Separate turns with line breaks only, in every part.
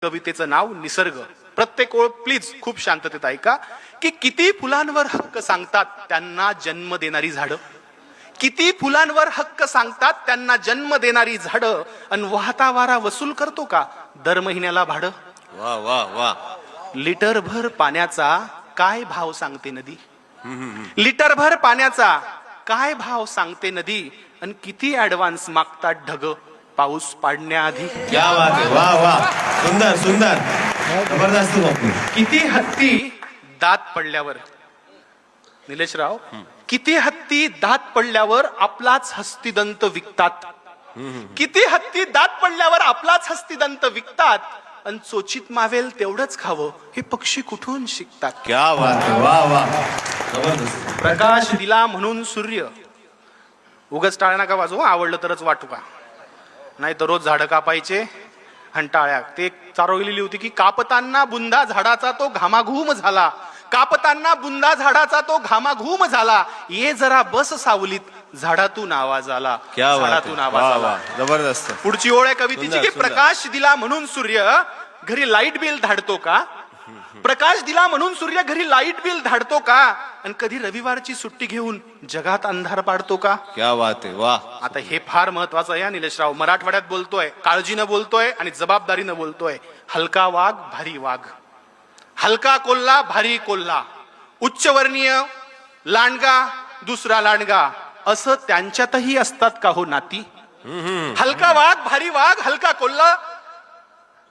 कवितेचं नाव निसर्ग. प्रत्येक ओळ प्लीज खूप शांततेत ऐका की किती फुलांवर हक्क सांगतात त्यांना जन्म देणारी झाडं, किती फुलांवर हक्क सांगतात त्यांना जन्म देणारी झाडं, अन वाहता वारा वसूल करतो का दर महिन्याला भाडं.
वा वा वा.
लिटरभर पाण्याचा काय भाव सांगते नदी, लिटरभर पाण्याचा काय भाव सांगते नदी, आणि किती ऍडव्हान्स मागतात ढग पाऊस पाडण्याआधी.
क्या बात आहे. वा वा. सुंदर सुंदर जबरदस्त बापू.
किती हत्ती दात पडल्यावर, निलेशराव, किती हत्ती दात पडल्यावर आपलाच हस्तिदंत विकतात, किती हत्ती दात पडल्यावर आपलाच हस्तिदंत विकतात, आणि चोचीत मावेल तेवढंच खावं हे पक्षी कुठून शिकतात.
क्या बात आहे. वा वा. जबरदस्त.
प्रकाश दिला म्हणून सूर्य, उगाच टाळ्या नका वाजवू, आवडलं तरच वाटू का, नाही तर रोज झाडं कापायचे आणि टाळ्या. ते चारवलेली होती की कापताना बुंदा झाडाचा तो घामाघूम झाला, कापताना बुंदा झाडाचा तो घामाघूम झाला, ये जरा बस सावलीत झाडातून आवाज आला.
क्या बात
झाडातून
आहे.
आवाज
वा
आला.
वा. जबरदस्त.
पुढची ओळ आहे कवितेची
सुंदर,
की
सुंदर.
प्रकाश दिला म्हणून सूर्य घरी लाईट बिल धाडतो का, प्रकाश दिला म्हणून सूर्य घरी लाईट बिल धाडतो का, आणि कधी रविवारची सुट्टी घेऊन जगात अंधार पाडतो का.
क्या बात आहे. वा.
आता हे फार महत्वाचं आहे निलेशराव. मराठवाड्यात बोलतोय, काळजीनं बोलतोय आणि जबाबदारीनं बोलतोय. हलका वाघ भारी वाघ, हलका कोल्हा भारी कोल्हा, उच्चवर्णीय लांडगा दुसरा लांडगा, असं त्यांच्यातही असतात का हो नाती. हलका वाघ भारी वाघ, हलका कोल्हा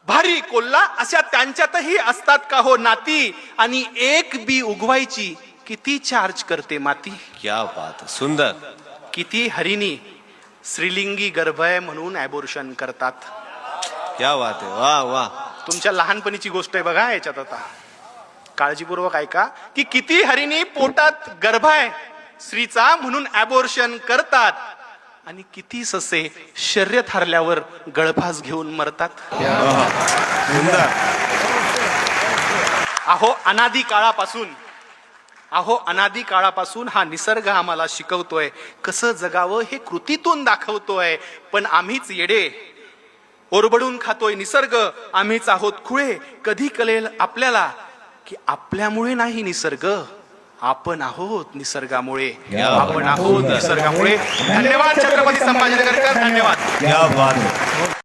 भारी कोल्हा, अशा त्यांच्यातही असतात का हो नाती, आणि एक बी उगवायची किती चार्ज करते माती.
क्या बात आहे. सुंदर.
किती हरिणी श्रीलिंगी गर्भ आहे म्हणून ॲबॉर्शन करतात.
क्या बात आहे. वा वा.
तुमच्या लहानपणीची गोष्ट आहे बघा याच्यात, आता काळजीपूर्वक ऐका की किती हरिणी पोटात गर्भ आहे स्त्रीचा म्हणून ॲबॉर्शन करतात, आणि किती ससे शर्यत हरल्यावर गळफास घेऊन मरतात.
सुंदर.
अहो अनादी काळापासून, अहो अनादी काळापासून हा निसर्ग आम्हाला शिकवतोय कसं जगावं, हे कृतीतून दाखवतोय. पण आम्हीच येडे, ओरबडून खातोय निसर्ग, आम्हीच आहोत खुळे. कधी कळेल आपल्याला की आपल्यामुळे नाही निसर्ग, आपण आहोत निसर्गामुळे, आपण आहोत निसर्गामुळे. धन्यवाद छत्रपती संभाजीनगरकर, धन्यवाद.
क्या बात आहे.